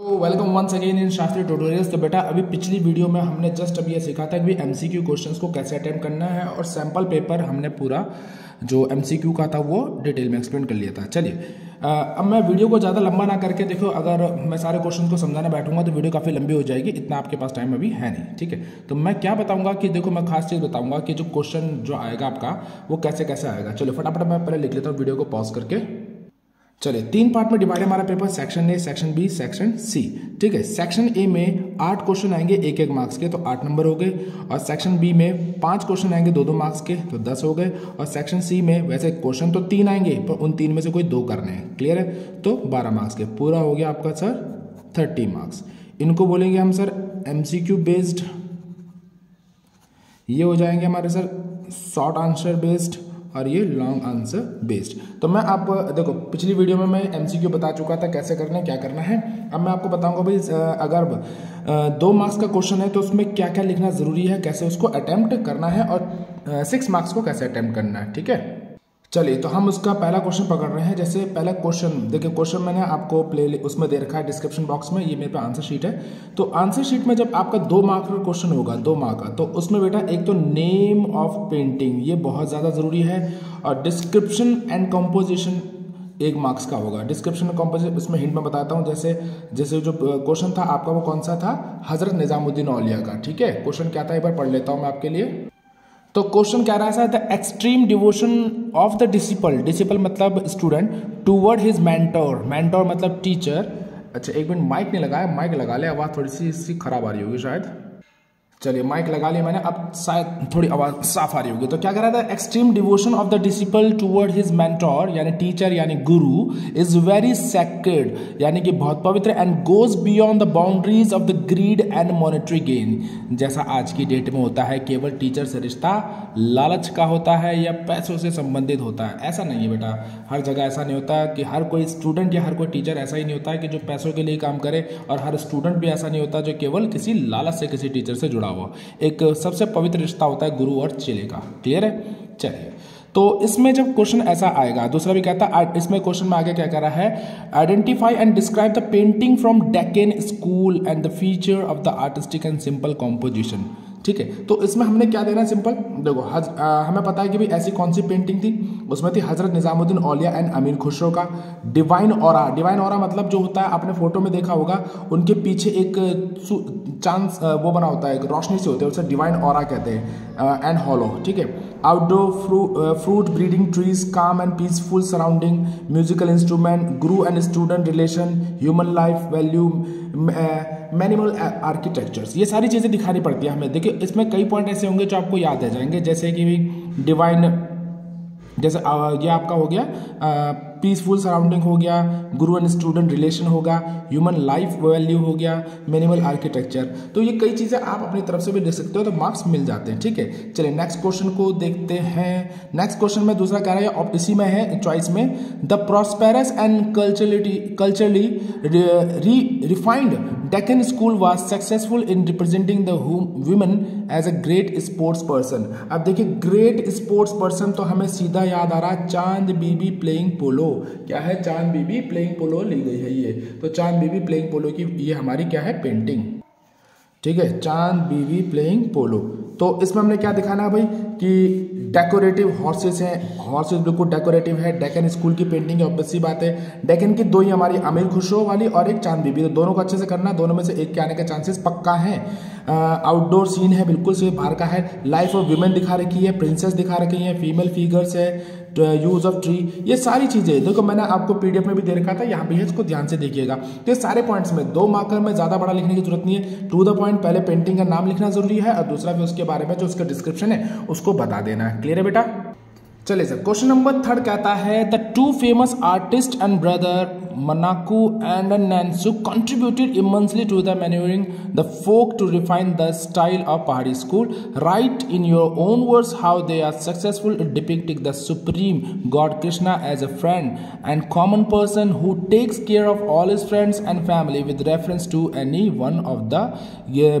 तो welcome once again in Shastri tutorials. तो बेटा अभी पिछली वीडियो में हमने जस्ट अभी ये सीखा था कि एमसीक्यू क्वेश्चंस को कैसे अटेम्प्ट करना है और सैम्पल पेपर हमने पूरा जो एमसीक्यू का था वो डिटेल में एक्सप्लेन कर लिया था। चलिए अब मैं वीडियो को ज़्यादा लंबा ना करके, देखो अगर मैं सारे क्वेश्चन को समझाने बैठूंगा तो वीडियो काफ़ी लंबी हो जाएगी, इतना आपके पास टाइम अभी है नहीं। ठीक है, तो मैं क्या बताऊंगा कि देखो मैं खास चीज़ बताऊंगा कि जो क्वेश्चन जो आएगा आपका वो कैसे कैसे आएगा। चलो फटाफट मैं पहले लिख लेता हूँ वीडियो को पॉज करके। चलिए 3 पार्ट में डिवाइड है हमारा paper, section A, section B, section C. ठीक है, सेक्शन ए में 8 क्वेश्चन आएंगे 1-1 मार्क्स के, तो 8 नंबर हो गए। और सेक्शन बी में 5 क्वेश्चन आएंगे 2-2 मार्क्स के, तो 10 हो गए। और सेक्शन सी में वैसे क्वेश्चन तो 3 आएंगे पर उन 3 में से कोई 2 करने हैं। क्लियर है, तो 12 मार्क्स के पूरा हो गया आपका सर 30 मार्क्स। इनको बोलेंगे हम सर एमसीक्यू बेस्ड, ये हो जाएंगे हमारे सर शॉर्ट आंसर बेस्ड और ये लॉन्ग आंसर बेस्ड। तो मैं आपको देखो पिछली वीडियो में मैं एमसीक्यू बता चुका था कैसे करना है क्या करना है। अब मैं आपको बताऊंगा भाई अगर 2 मार्क्स का क्वेश्चन है तो उसमें क्या क्या लिखना जरूरी है, कैसे उसको अटेम्प्ट करना है, और 6 मार्क्स को कैसे अटेम्प्ट करना है। ठीक है, चलिए तो हम उसका पहला क्वेश्चन पकड़ रहे हैं। जैसे पहला क्वेश्चन देखिए, क्वेश्चन मैंने आपको उसमें दे रखा है डिस्क्रिप्शन बॉक्स में, ये मेरे पे आंसर शीट है। तो आंसर शीट में जब आपका 2 मार्क का क्वेश्चन होगा 2 मार्क का, तो उसमें बेटा एक तो नेम ऑफ पेंटिंग ये बहुत ज़्यादा ज़रूरी है, और डिस्क्रिप्शन एंड कंपोजिशन 1 मार्क्स का होगा। डिस्क्रिप्शन एंड कंपोजिशन उसमें हिंट में बताता हूँ। जैसे जो क्वेश्चन था आपका वो कौन सा था, हजरत निजामुद्दीन औलिया का। ठीक है, क्वेश्चन क्या था एक बार पढ़ लेता हूँ मैं आपके लिए। तो क्वेश्चन कह रहा है the extreme devotion of the disciple मतलब student toward his mentor, mentor मतलब टीचर। अच्छा एक मिनट, माइक नहीं लगाया, माइक लगा ले, आवाज़ थोड़ी सी खराब आ रही होगी शायद। चलिए माइक लगा लिया मैंने, अब शायद थोड़ी आवाज़ साफ आ रही होगी। तो क्या कह रहा था, extreme devotion of the disciple toward his mentor यानी टीचर यानी गुरु इज वेरी सैक्रेड यानी कि बहुत पवित्र, and goes beyond the boundaries of the grid and monetary gain. जैसा आज की डेट में होता है केवल टीचर से रिश्ता लालच का होता है या पैसों से संबंधित होता है, ऐसा नहीं है बेटा। हर जगह ऐसा नहीं होता कि हर कोई स्टूडेंट या हर कोई टीचर ऐसा ही नहीं होता है कि जो पैसों के लिए काम करे, और हर स्टूडेंट भी ऐसा नहीं होता जो केवल किसी लालच से किसी टीचर से जुड़ा हुआ। एक सबसे पवित्र रिश्ता होता है गुरु और चेले का। क्लियर है, चलिए तो इसमें जब क्वेश्चन ऐसा आएगा, दूसरा भी कहता है इसमें क्वेश्चन में आगे क्या कह रहा है, identify and describe the painting from Deccan school and the feature of the artistic and simple composition. ठीक है, तो इसमें हमने क्या देना है, सिंपल देखो हमें पता है कि भाई ऐसी कौन सी पेंटिंग थी, उसमें थी हजरत निजामुद्दीन औलिया एंड अमीर खुसरो का डिवाइन ऑरा। डिवाइन ऑरा मतलब जो होता है आपने फोटो में देखा होगा, उनके पीछे एक चांस वो बना होता है, एक रोशनी से होते हैं, उसे डिवाइन ऑरा कहते हैं, एंड हॉलो। ठीक है, outdoor fruit breeding trees, calm and peaceful surrounding, musical instrument, guru and student relation, human life value, minimal architectures, ये सारी चीज़ें दिखानी पड़ती है हमें। देखिए इसमें कई पॉइंट ऐसे होंगे जो आपको याद रह जाएंगे, जैसे कि डिवाइन, जैसे ये आपका हो गया पीसफुल सराउंडिंग हो गया, गुरु एंड स्टूडेंट रिलेशन होगा, ह्यूमन लाइफ वैल्यू हो गया, मिनिमल आर्किटेक्चर। तो ये कई चीज़ें आप अपनी तरफ से भी देख सकते हो, तो मार्क्स मिल जाते हैं। ठीक है, चलिए नेक्स्ट क्वेश्चन को देखते हैं। नेक्स्ट क्वेश्चन में दूसरा कह रहा है, और इसी में है चॉइस में, the prosperous and culturally refined Deccan school was successful in representing the women as a great sports person. अब देखिए ग्रेट स्पोर्ट्स पर्सन तो हमें सीधा याद आ रहा है चांद बीबी प्लेइंग पोलो। क्या है, चांद बीबी प्लेइंग पोलो ली गई है ये, तो चांद बीबी प्लेइंग पोलो की ये हमारी क्या है, पेंटिंग। ठीक है, चांद बीबी प्लेइंग पोलो। तो इसमें हमने क्या दिखाना है भाई कि डेकोरेटिव हॉर्सेस हैं, हॉर्सेस बिल्कुल डेकोरेटिव है। डेक्कन स्कूल की पेंटिंग है, ऑब्वियस सी बात है। डेक्कन की 2 ही हमारी अमीर खुसरो वाली और एक चांद बीबी, तो दोनों को अच्छे से करना, दोनों में से एक के आने के चांसेस पक्का है। आउटडोर सीन है, बिल्कुल से बाहर का है। लाइफ ऑफ विमेन दिखा रखी है, प्रिंसेस दिखा रखी है, फीमेल फिगर्स है, यूज ऑफ ट्री, ये सारी चीजें देखो मैंने आपको पीडीएफ में भी दे रखा था, यहाँ भी है, इसको ध्यान से देखिएगा। तो ये सारे पॉइंट्स में 2 मार्कर में ज्यादा बड़ा लिखने की जरूरत नहीं है, टू द पॉइंट। पहले पेंटिंग का नाम लिखना जरूरी है, और दूसरा भी उसके बारे में जो उसका डिस्क्रिप्शन है उसको बता देना है। क्लियर है बेटा, चलिए सर क्वेश्चन नंबर 3 कहता है, the 2 famous artist and brother Manaku and Nansu contributed immensely to the maneuvering the folk to refine the style of Pahari school. Write in your own words how they are successful in depicting the supreme God Krishna as a friend and common person who takes care of all his friends and family with reference to any one of the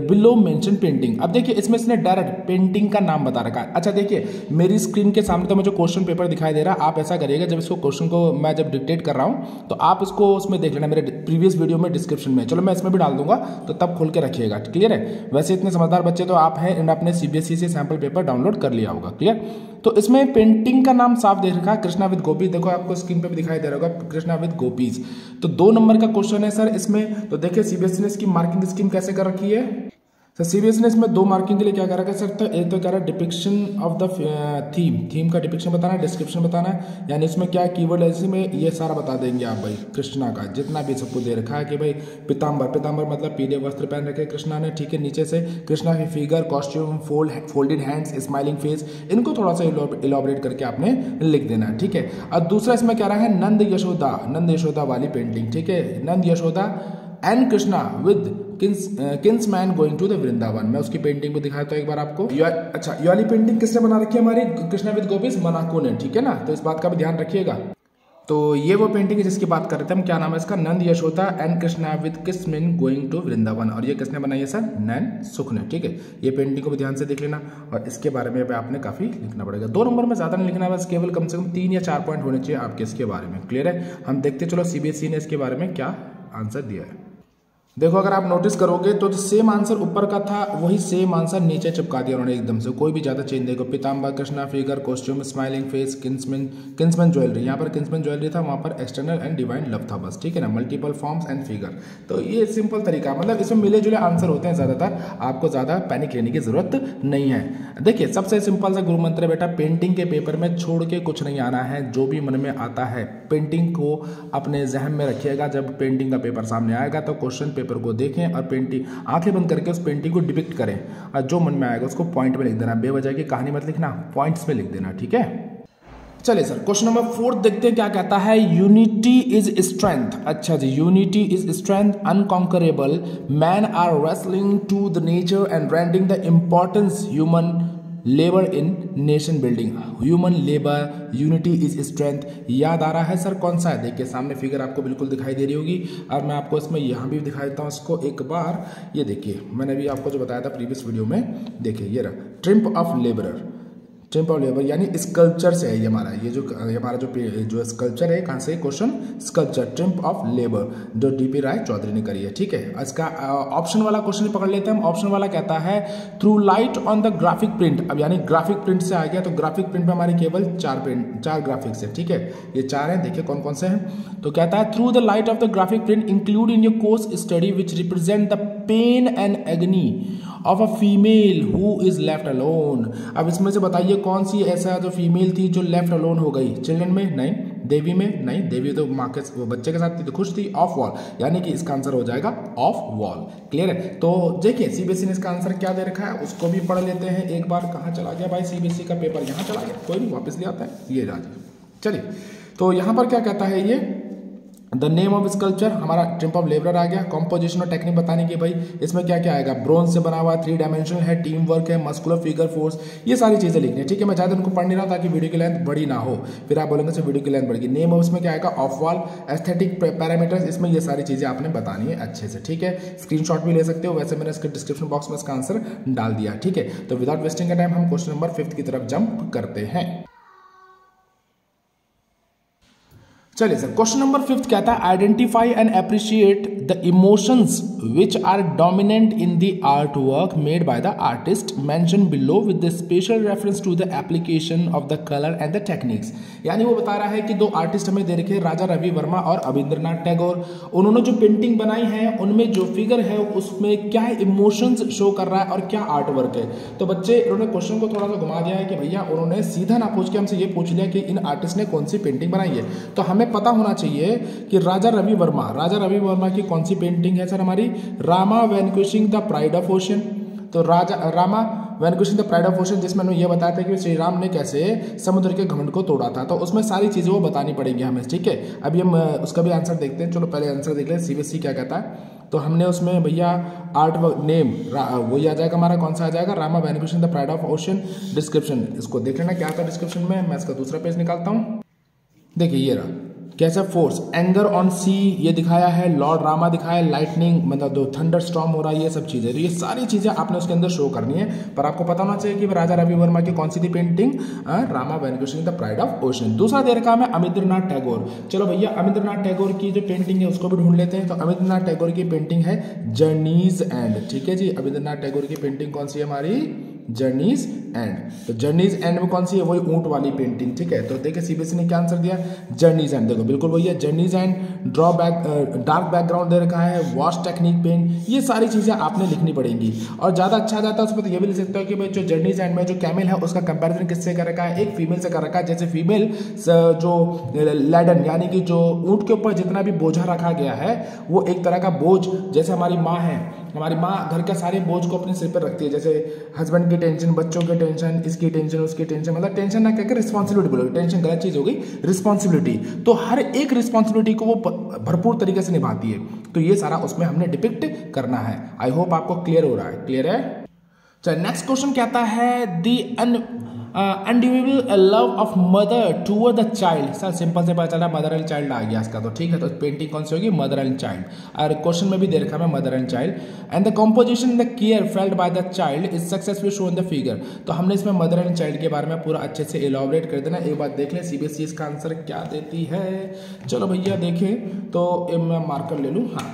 below mentioned painting. अब देखिए इसमें इसने direct painting का नाम बता रखा है। अच्छा देखिए मेरी स्क्रीन के सामने तो मुझे क्वेश्चन पेपर दिखाई दे रहा है। आप ऐसा करिएगा जब इसको क्वेश्चन को मैं जब डिक्टेट कर रहा हूँ तो आप आप उसको उसमें देख लेना मेरे प्रीवियस वीडियो में डिस्क्रिप्शन में, चलो मैं इसमें भी डाल दूंगा तो तब खोल के रखिएगा, क्लियर है। वैसे इतने समझदार बच्चे तो आप हैं, आपने सीबीएसई से सैंपल पेपर डाउनलोड कर लिया होगा, क्लियर। तो इसमें पेंटिंग का नाम साफ देख रखा है, कृष्णा विद गोपीज, देखो आपको स्क्रीन पे भी दिखाई दे रहा होगा कृष्णा विद गोपीज। तो 2 नंबर का क्वेश्चन है सर इसमें। तो देखिए सीबीएसई ने इसकी मार्किंग स्कीम कैसे कर रखी है। सर सीबीएसई ने इसमें 2 मार्किंग के लिए क्या कर रखा है सर, तो एक तो कह रहा है डिपिक्शन ऑफ द थीम का डिपिक्शन बताना है, डिस्क्रिप्शन बताना है, यानी इसमें क्या कीवर्ड है, इसमें ये सारा बता देंगे आप भाई कृष्णा का जितना भी सबको दे रखा है कि भाई पीताम्बर मतलब पीले वस्त्र पहन रखे कृष्णा ने, ठीक है। नीचे से कृष्णा की figure, costume, folded hands, smiling face, इनको थोड़ा सा इलॉबरेट करके आपने लिख देना है, ठीक है। और दूसरा इसमें कह रहा है नंद यशोदा वाली पेंटिंग, ठीक है, Nand Yashoda and Krishna with kinsmen going to the Vrindavan. मैं उसकी पेंटिंग भी दिखाता हूं एक बार आपको। अच्छा ये वाली पेंटिंग किसने बना रखी है हमारी कृष्णा विद गोपीज, मनाको ने, ठीक है ना। तो इस बात का भी ध्यान रखिएगा। तो ये वो पेंटिंग है जिसकी बात कर रहे थे हम, क्या नाम है इसका, Nand Yashoda and Krishna with kinsmen going to Vrindavan. और ये किसने बनाई है सर, नैन सुख ने, ठीक है। ये पेंटिंग को भी ध्यान से देख लेना और इसके बारे में आपने काफी लिखना पड़ेगा। 2 नंबर में ज्यादा नहीं लिखना है, बस केवल कम से कम 3 या 4 पॉइंट होने चाहिए आपके इसके बारे में, क्लियर है। हम देखते चलो सीबीएसई ने इसके बारे में क्या आंसर दिया है। देखो अगर आप नोटिस करोगे तो जो सेम आंसर ऊपर का था वही सेम आंसर नीचे चिपका दिया उन्होंने एकदम से, कोई भी ज्यादा चेंज। देखो पीताम्बर, Krishna figure, costume, smiling face, kinsmen jewellery, यहाँ पर किंग्समैन ज्वेलरी था, वहाँ पर एक्सटर्नल एंड डिवाइन लव था, बस, ठीक है ना। मल्टीपल फॉर्म्स एंड फिगर, तो ये सिंपल तरीका, मतलब इसमें मिले जुले आंसर होते हैं ज्यादातर, आपको ज्यादा पैनिक लेने की जरूरत नहीं है। देखिए सबसे सिंपल सा गुरु मंत्र है बेटा, पेंटिंग के पेपर में छोड़ के कुछ नहीं आना है, जो भी मन में आता है पेंटिंग को अपने जहन में रखिएगा। जब पेंटिंग का पेपर सामने आएगा तो क्वेश्चन पेपर को देखें और पेंटिंग आंखें बंद करके उस पेंटिंग को डिपिक्ट करें और जो मन में आएगा उसको पॉइंट में लिख देना, बेवजह की कहानी मत लिखना, पॉइंट्स में लिख देना, ठीक है। चलिए सर क्वेश्चन नंबर 4 देखते हैं क्या कहता है। Unity is strength. अच्छा जी, unity is strength unconquerable, man are wrestling to the nature and rending the importance human labour in nation building. Human labour, unity is strength, याद आ रहा है सर कौन सा है। देखिए सामने फिगर आपको बिल्कुल दिखाई दे रही होगी और मैं आपको इसमें यहाँ भी दिखा देता हूँ इसको एक बार। ये देखिए मैंने भी आपको जो बताया था प्रीवियस वीडियो में, देखिए ये रहा triumph of labourer, triumph of labour यानी स्कल्पचर से है ये हमारा, ये जो हमारा जो स्कल्पचर है, कहाँ से question, sculpture triumph of labour, जो डीपी राय चौधरी ने करी है, ठीक है। इसका ऑप्शन वाला क्वेश्चन पकड़ लेते हैं हम। ऑप्शन वाला कहता है through light on the graphic print. अब यानी ग्राफिक प्रिंट से आ गया तो ग्राफिक प्रिंट में हमारी केवल 4 ग्राफिक्स है, ठीक है, ये 4 हैं, देखिए कौन कौन से हैं। तो कहता है through the light of the graphic print include in your course study which represent the pain and agony of a female who is left alone. अब इसमें से बताइए कौन सी ऐसा जो फीमेल थी जो लेफ्ट अलोन हो गई। चिल्ड्रन में नहीं, देवी में नहीं, देवी तो माँ के वो बच्चे के साथ थी तो खुश थी। ऑफ वॉल, यानी कि इसका आंसर हो जाएगा ऑफ वॉल, क्लियर है। तो देखिए सीबीएसई ने इसका आंसर क्या दे रखा है उसको भी पढ़ लेते हैं एक बार। कहाँ चला गया भाई सीबीएसई का पेपर, यहाँ चला गया, कोई नहीं वापस ले आता है, ये राजी। चलिए तो यहाँ पर क्या कहता है ये, द नेम ऑफ स्कल्पचर हमारा ट्रिम्प ऑफ लेबर आ गया। कॉम्पोजिशन और टेक्निक बताने की भाई इसमें क्या क्या आएगा, ब्रोंज से बना हुआ, 3 डायमेंशनल है, टीम वर्क है, मस्कुलर फिगर फोर्स, ये सारी चीजें लिखनी है, ठीक है। मैं ज़्यादा उनको पढ़ नहीं रहा ताकि वीडियो की लेंथ बड़ी ना हो, फिर आप बोलेंगे सर वीडियो की लेंथ बढ़ेगी। नेम ऑफ इसमें क्या आएगा, ऑफ वॉल, एस्थेटिक पैरामीटर्स, इसमें ये सारी चीजें आपने बतानी है अच्छे से, ठीक है। स्क्रीनशॉट भी ले सकते हो, वैसे मैंने इसके डिस्क्रिप्शन बॉक्स में इसका आंसर डाल दिया, ठीक है। तो विदाउट वेस्टिंग का टाइम हम क्वेश्चन नंबर 5 की तरफ जंप करते हैं। चलिए सर क्वेश्चन नंबर 5 कहता है identify and appreciate the emotions which are dominant in the art work made by the artist mention below with the special reference to the application of the colour and the techniques. यानी वो बता रहा है कि 2 artist हमें दे रखे हैं, राजा रवि वर्मा और अविंद्रनाथ टैगोर। उन्होंने जो पेंटिंग बनाई है उनमें जो फिगर है उसमें क्या इमोशंस शो कर रहा है और क्या आर्ट वर्क है। तो बच्चे उन्होंने क्वेश्चन को थोड़ा सा घुमा दिया है कि भैया उन्होंने सीधा ना पूछ के हमसे ये पूछ लिया कि इन आर्टिस्ट ने कौन सी पेंटिंग बनाई है। तो हमें पता होना चाहिए कि राजा रवि वर्मा की कौन सी पेंटिंग है सर हमारी, Rama vanquishing the pride of ocean. तो Rama vanquishing the pride of ocean, जिसमें उन्होंने ये बताया था कि श्री राम ने कैसे समुद्र के घमंड को तोड़ा था। तो उसमें सारी चीजें वो बतानी पड़ेंगी हमें, ठीक है। अभी हम उसका भी आंसर देखते हैं। चलो पहले आंसर देख लें सीबीएसई क्या कहता है। तो हमने उसमें भैया आर्ट नेम वही आ जाएगा हमारा, कौन सा आ जाएगा, Rama vanquishing the pride of ocean. Description इसको देख लेना क्या था डिस्क्रिप्शन में, मैं इसका दूसरा पेज निकालता हूँ। देखिए ये रहा, कैसा फोर्स, एंगर ऑन सी ये दिखाया है, लॉर्ड रामा दिखाया है, लाइटनिंग मतलब जो थंडर स्टॉर्म हो रहा है, ये सब चीजें, तो ये सारी चीजें आपने उसके अंदर शो करनी है। पर आपको पता होना चाहिए कि राजा रवि वर्मा की कौन सी थी painting, Rama vanquishing the pride of ocean. दूसरा दे रखा है अमिंद्रनाथ टैगोर। चलो भैया अमिंद्रनाथ टैगोर की जो पेंटिंग है उसको भी ढूंढ लेते हैं। तो अमिंद्रनाथ टैगोर की पेंटिंग है जर्नीज एंड, ठीक है जी। अमिंद्रनाथ टैगोर की पेंटिंग कौन सी है हमारी, जर्नीज एंड। तो जर्नीज एंड में कौन सी है, वही ऊंट वाली पेंटिंग, ठीक है। तो देखिए सीबीएसई ने क्या आंसर दिया, जर्नीज एंड। देखो बिल्कुल भैया journeys and, draw back dark background दे रखा है, वॉश टेक्निक पेंट, ये सारी चीजें आपने लिखनी पड़ेंगी। और ज्यादा अच्छा जाता है उसमें तो ये भी लिख सकते हो कि भाई जो जर्नीज एंड में जो कैमल है उसका कंपैरिजन किससे कर रखा है, एक फीमेल से कर रखा है। जैसे फीमेल जो लैडन यानी कि जो ऊंट के ऊपर जितना भी बोझा रखा गया है वो एक तरह का बोझ, जैसे हमारी माँ है, हमारी माँ घर का सारे बोझ को अपने सिर पर रखती है, जैसे हस्बैंड की टेंशन, बच्चों की टेंशन, इसकी टेंशन, उसकी टेंशन, मतलब टेंशन ना कहकर रिस्पॉन्सिबिलिटी बोलोगे, टेंशन गलत चीज होगी, रिस्पॉन्सिबिलिटी। तो हर एक रिस्पॉन्सिबिलिटी को वो भरपूर तरीके से निभाती है। तो ये सारा उसमें हमने डिपिक्ट करना है। आई होप आपको क्लियर हो रहा है, क्लियर है। चलिए नेक्स्ट क्वेश्चन कहता है the indivisible love of mother toward the child. Sir simple से पता चला मदर एंड चाइल्ड आ गया इसका, तो ठीक है। तो पेंटिंग कौन सी होगी, मदर एंड चाइल्ड। और क्वेश्चन में भी दे रखा है mother and child. And the composition the care felt by the child is successfully shown the figure. तो हमने इसमें मदर एंड चाइल्ड के बारे में पूरा अच्छे से एलॉबरेट कर देना। एक बात देख लें सीबीएसई इसका आंसर क्या देती है। चलो भैया देखें तो मैं मार्कर ले लूँ। हाँ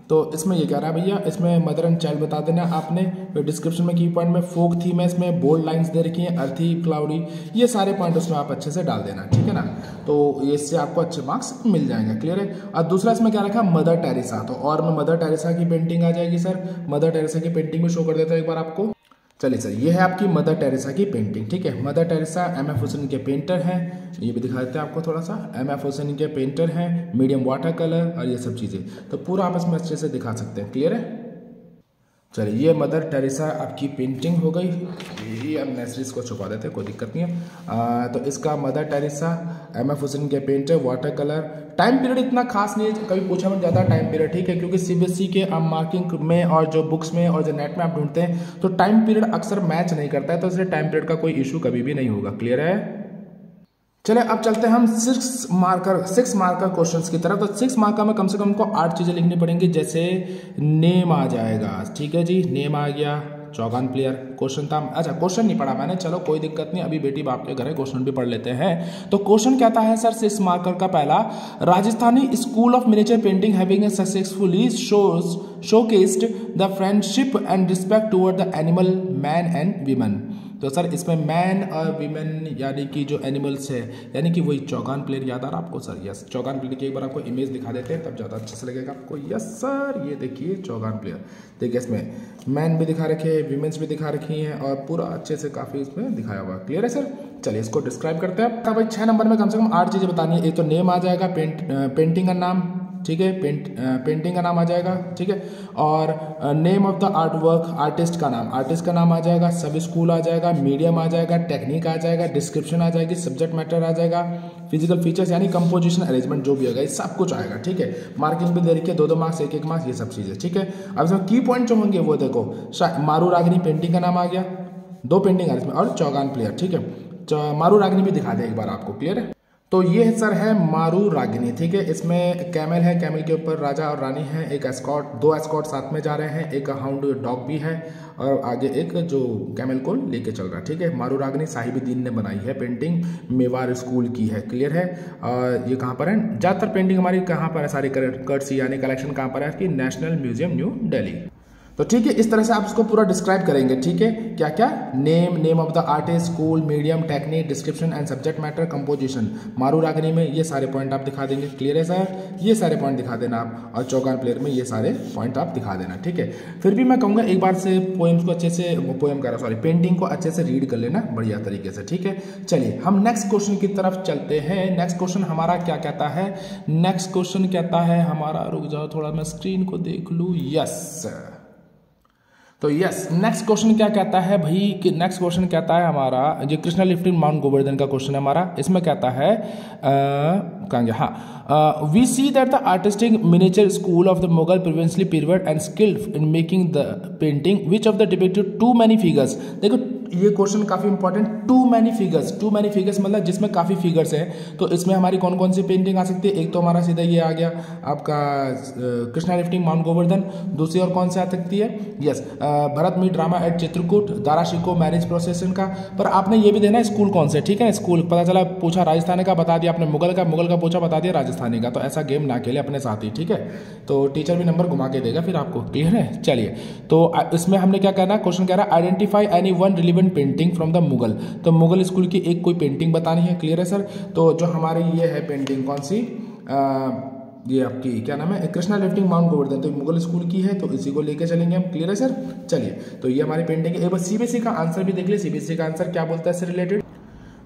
तो इसमें ये कह रहा है भैया, इसमें मदर एंड चाइल्ड बता देना आपने। डिस्क्रिप्शन में की पॉइंट में फोक थीम है, इसमें बोल्ड लाइंस दे रखी हैं, अर्थी, क्लाउडी, ये सारे पॉइंट उसमें आप अच्छे से डाल देना, ठीक है ना। तो इससे आपको अच्छे मार्क्स मिल जाएंगे, क्लियर है। और दूसरा इसमें क्या रखा, मदर टेरेसा। तो और में मदर टेरेसा की पेंटिंग आ जाएगी सर, मदर टेरेसा की पेंटिंग भी शो कर देता हूँ एक बार आपको। चलिए सर ये है आपकी मदर टेरेसा की पेंटिंग, ठीक है। Mother Teresa M F. हुसैन के पेंटर हैं, ये भी दिखा देते हैं आपको थोड़ा सा। एम.एफ. हुसैन के पेंटर हैं, मीडियम वाटर कलर और ये सब चीज़ें, तो पूरा आप इसमें अच्छे से दिखा सकते हैं, क्लियर है। चलिए ये मदर टेरेसा आपकी पेंटिंग हो गई। ये अब नेसरीज को छुपा देते हैं, कोई दिक्कत नहीं है। तो इसका मदर टेरेसा एम.एफ. हुसैन के painter, water colour. Time period इतना खास नहीं है, कभी पूछा में ज़्यादा टाइम पीरियड, ठीक है, क्योंकि सीबीएसई के मार्किंग में और जो बुक्स में और जो नेट में आप ढूंढते हैं तो टाइम पीरियड अक्सर मैच नहीं करता है, तो इसलिए टाइम पीरियड का कोई इशू कभी भी नहीं होगा, क्लियर है। चलिए अब चलते हैं हम 6 मार्कर क्वेश्चंस की तरफ। तो 6 मार्कर में कम से कम हमको 8 चीजें लिखनी पड़ेंगी। जैसे नेम आ जाएगा, ठीक है जी, नेम आ गया, चौगान प्लेयर क्वेश्चन था। अच्छा क्वेश्चन नहीं पढ़ा मैंने, चलो कोई दिक्कत नहीं, अभी बेटी बाप के घर है, क्वेश्चन भी पढ़ लेते हैं। तो क्वेश्चन कहता है सर 6 मार्कर का पहला, Rajasthani school of miniature painting having successfully showcased the friendship and respect toward the animal man and women. तो सर इसमें मैन और वीमेन यानी कि जो एनिमल्स है, यानी कि वही चौगान प्लेयर याद आ रहा आपको सर। यस चौगान प्लेयर की एक बार आपको इमेज दिखा देते हैं तब ज़्यादा अच्छे से लगेगा आपको। यस सर ये देखिए चौगान प्लेयर, देखिए इसमें मैन भी दिखा रखे हैं, वीमेंस भी दिखा रखी हैं और पूरा अच्छे से काफ़ी इसमें दिखाया हुआ है, क्लियर है सर। चलिए इसको डिस्क्राइब करते हैं। भाई 6 नंबर में कम से कम 8 चीज़ें बतानी है। एक तो नेम आ जाएगा, पेंटिंग का नाम, ठीक है, पेंटिंग का नाम आ जाएगा, ठीक है, और name of the art work, artist का नाम आ जाएगा, सब स्कूल आ जाएगा, मीडियम आ जाएगा, टेक्निक आ जाएगा, डिस्क्रिप्शन आ जाएगी, सब्जेक्ट मैटर आ जाएगा, फिजिकल फीचर्स यानी कंपोजिशन अरेंजमेंट जो भी होगा ये सब कुछ आएगा, ठीक है। मार्किंग भी दे रखी है, 2-2 मार्क्स, 1-1 मार्क्स, ये सब चीज़ें, ठीक है। अब इसमें की पॉइंट जो होंगे वो देखो, मारू रागनी पेंटिंग का नाम आ गया, 2 पेंटिंग आ इसमें, और चौगान प्लेयर, ठीक है। मारू रागनी भी दिखा दे एक बार आपको, क्लियर है। तो ये सर है मारू रागिनी, ठीक है। इसमें कैमल है, कैमल के ऊपर राजा और रानी है, एक एस्कॉट, 2 एस्कॉट साथ में जा रहे हैं, एक हाउंड डॉग भी है और आगे एक जो कैमल को लेके चल रहा है, ठीक है। मारू रागिनी साहिबुद्दीन ने बनाई है पेंटिंग, मेवाड़ स्कूल की है, क्लियर है। और ये कहाँ पर है, ज़्यादातर पेंटिंग हमारी कहाँ पर है, सारी कर्सी यानी कलेक्शन कहाँ पर है कि नेशनल म्यूजियम न्यू दिल्ली। तो ठीक है, इस तरह से आप इसको पूरा डिस्क्राइब करेंगे, ठीक है। क्या क्या, name of the artist, school, medium, technique, description and subject matter, composition. मारू रागनी में ये सारे पॉइंट आप दिखा देंगे, क्लियर है सर, ये सारे पॉइंट दिखा देना आप। और चौगान प्लेयर में ये सारे पॉइंट आप दिखा देना, ठीक है। फिर भी मैं कहूँगा एक बार से पोएम्स को अच्छे से, पेंटिंग को अच्छे से रीड कर लेना बढ़िया तरीके से, ठीक है। चलिए हम नेक्स्ट क्वेश्चन की तरफ चलते हैं। नेक्स्ट क्वेश्चन हमारा क्या कहता है, नेक्स्ट क्वेश्चन कहता है हमारा, रुक जाओ थोड़ा मैं स्क्रीन को देख लूँ, यस। तो यस नेक्स्ट क्वेश्चन क्या कहता है भाई कि नेक्स्ट क्वेश्चन कहता है हमारा, जो कृष्णा लिफ्टिंग माउंट गोवर्धन का क्वेश्चन है हमारा, इसमें कहता है कहाँ गया, हाँ, we see that the artistic miniature school of the Mughal previously period and skilled in making the painting which of the depicted to many figures. देखो ये क्वेश्चन काफी इंपॉर्टेंट, टू मैनी फिगर्स मतलब जिसमें काफी फिगर्स हैं, तो इसमें हमारी कौन कौन सी पेंटिंग आ सकती है? एक तो हमारा सीधा ये आ गया आपका कृष्णा लिफ्टिंग माउंट गोवर्धन, दूसरी और कौन सी आ सकती है? Yes, Bharat meet drama at Chitrakoot, Dara Shikoh marriage procession का। पर आपने ये भी देना स्कूल कौन से, ठीक है, स्कूल पता चला पूछा राजस्थान का, बता दिया आपने मुगल का पूछा बता दिया राजस्थानी का, तो ऐसा गेम ना खेले अपने साथ ही, ठीक है, तो टीचर भी नंबर घुमा के देगा फिर आपको, क्लियर है? चलिए, तो इसमें हमने क्या करना है, क्वेश्चन कह रहा है identify any one relevant painting from the Mughal, तो मुगल स्कूल की एक कोई पेंटिंग बतानी है, क्लियर है सर? तो जो हमारी ये है पेंटिंग कौन सी, ये आपकी क्या नाम है, कृष्णा लिफ्टिंग माउंट गोवर्धन, तो मुगल स्कूल की है, तो इसी को लेके चलेंगे हम, क्लियर है सर? चलिए, तो ये हमारी पेंटिंग है। एक बार सीबीएसई का आंसर भी देख ले, सीबीएसई का आंसर क्या बोलता है इससे रिलेटेड।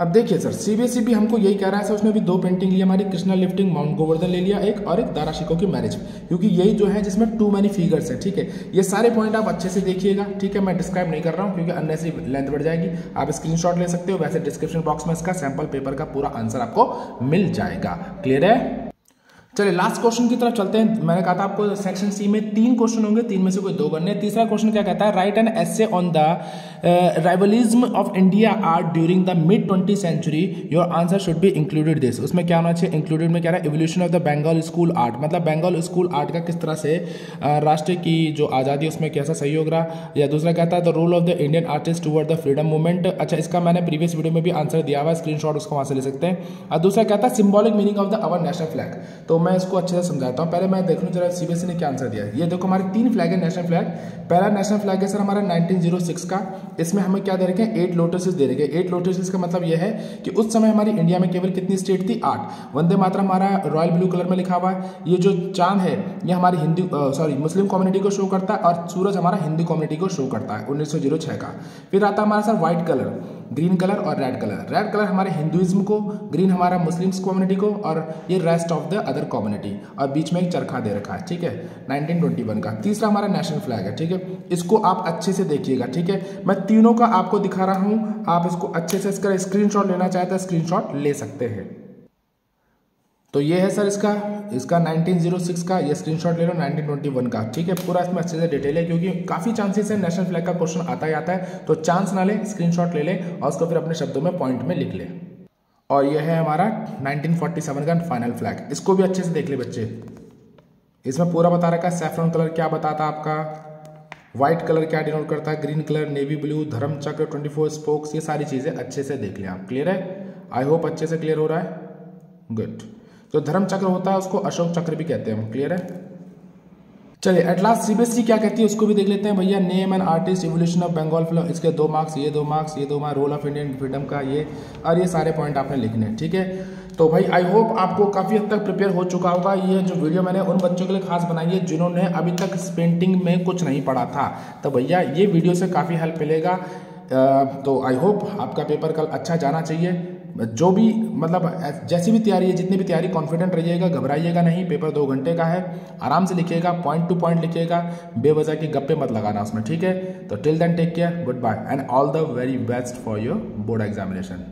अब देखिए सर, सीबीएसई भी हमको यही कह रहा है सर, उसने भी दो पेंटिंग ली हमारी, कृष्णा लिफ्टिंग माउंट गोवर्धन ले लिया एक, और एक दारा शिको की मैरिज, क्योंकि यही जो है जिसमें टू मैनी फिगर्स है, ठीक है। ये सारे पॉइंट आप अच्छे से देखिएगा, ठीक है, मैं डिस्क्राइब नहीं कर रहा हूँ क्योंकि अननेसेसरी लेंथ बढ़ जाएगी, आप स्क्रीनशॉट ले सकते हो, वैसे डिस्क्रिप्शन बॉक्स में इसका सैंपल पेपर का पूरा आंसर आपको मिल जाएगा, क्लियर है? चलिए लास्ट क्वेश्चन की तरफ चलते हैं। मैंने कहा था आपको सेक्शन सी में 3 क्वेश्चन होंगे, 3 में से कोई 2 करने। तीसरा क्वेश्चन क्या कहता है, write an essay on the revivalism of India art during the mid 20th century, your answer should be included this. उसमें क्या होना चाहिए, इंक्लूडेड में क्या रहा है, evolution of the Bengal school art, मतलब बंगाल स्कूल आर्ट का किस तरह से राष्ट्र की जो आज़ादी उसमें कैसा सहयोग रहा, या दूसरा कहता है the role of the Indian artist toward the freedom movement. अच्छा, इसका मैंने प्रीवियस वीडियो में भी आंसर दिया हुआ है, स्क्रीनशॉट उसको वहाँ से ले सकते हैं। और दूसरा कहता है symbolic meaning of the our national flag, तो मैं इसको अच्छे से समझाता हूँ। पहले मैं देख लूँ जरा सीबीएसई ने क्या आंसर दिया है। ये देखो हमारे 3 फ्लैग है नेशनल फ्लैग। पहला नेशनल फ्लैग है सर हमारा 1906 का, इसमें हमें क्या दे रखे हैं, 8 लोटसेस दे रखे हैं। 8 लोटसेस का मतलब यह है कि उस समय हमारी इंडिया में केवल कितनी स्टेट थी, 8। वंदे मातरम हमारा रॉयल ब्लू कलर में लिखा हुआ है। ये जो चांद है ये हमारी मुस्लिम कम्युनिटी को शो करता है, और सूरज हमारा हिंदू कम्युनिटी को शो करता है 1906 का। फिर आता है हमारा sir white colour, green colour और रेड कलर। रेड कलर हमारे हिंदुइज्म को, ग्रीन हमारा मुस्लिम्स कम्युनिटी को, और ये rest of the other community, और बीच में एक चरखा दे रखा है, ठीक है, 1921 का। तीसरा हमारा नेशनल फ्लैग है, ठीक है, इसको आप अच्छे से देखिएगा, ठीक है, मैं तीनों का आपको दिखा रहा हूं, आप इसको अच्छे से इसका स्क्रीनशॉट लेना चाहते हैं स्क्रीनशॉट ले सकते हैं। तो ये है सर इसका 1906 का, ये स्क्रीनशॉट ले लो 1921 का, ठीक है, पूरा इसमें अच्छे से डिटेल है, क्योंकि काफ़ी चांसेस है नेशनल फ्लैग का क्वेश्चन आता ही आता है, तो चांस ना ले, स्क्रीनशॉट ले लें और उसको फिर अपने शब्दों में पॉइंट में लिख लें। और ये है हमारा 1947 का फाइनल फ्लैग, इसको भी अच्छे से देख ले बच्चे, इसमें पूरा बता रखा है। सैफरन कलर क्या बताता है आपका, व्हाइट कलर क्या डिनोट करता है, ग्रीन कलर, नेवी ब्लू, धर्म चक्र, 24 स्पोक्स, ये सारी चीज़ें अच्छे से देख लें आप, क्लियर है? आई होप अच्छे से क्लियर हो रहा है, गुड। जो धर्म चक्र होता है उसको अशोक चक्र भी कहते हैं हम, क्लियर है? चलिए एट लास्ट सीबीएसई क्या कहती है उसको भी देख लेते हैं भैया। Name and artist, evolution of Bengal flow, इसके 2 मार्क्स, ये 2 मार्क्स, ये 2 marks, role of Indian freedom का ये, और ये सारे पॉइंट आपने लिखने हैं, ठीक है। तो भाई आई होप आपको काफ़ी हद तक प्रिपेयर हो चुका होगा। ये जो वीडियो मैंने उन बच्चों के लिए खास बनाई है जिन्होंने अभी तक पेंटिंग में कुछ नहीं पढ़ा था, तो भैया ये वीडियो से काफ़ी हेल्प मिलेगा। तो आई होप आपका पेपर कल अच्छा जाना चाहिए। जो भी मतलब जैसी भी तैयारी है, जितनी भी तैयारी, कॉन्फिडेंट रहिएगा, घबराइएगा नहीं। पेपर 2 घंटे का है, आराम से लिखिएगा, पॉइंट टू पॉइंट लिखिएगा, बेवजह के गप्पे मत लगाना उसमें, ठीक है। तो till then take care, good bye and all the very best for your board examination.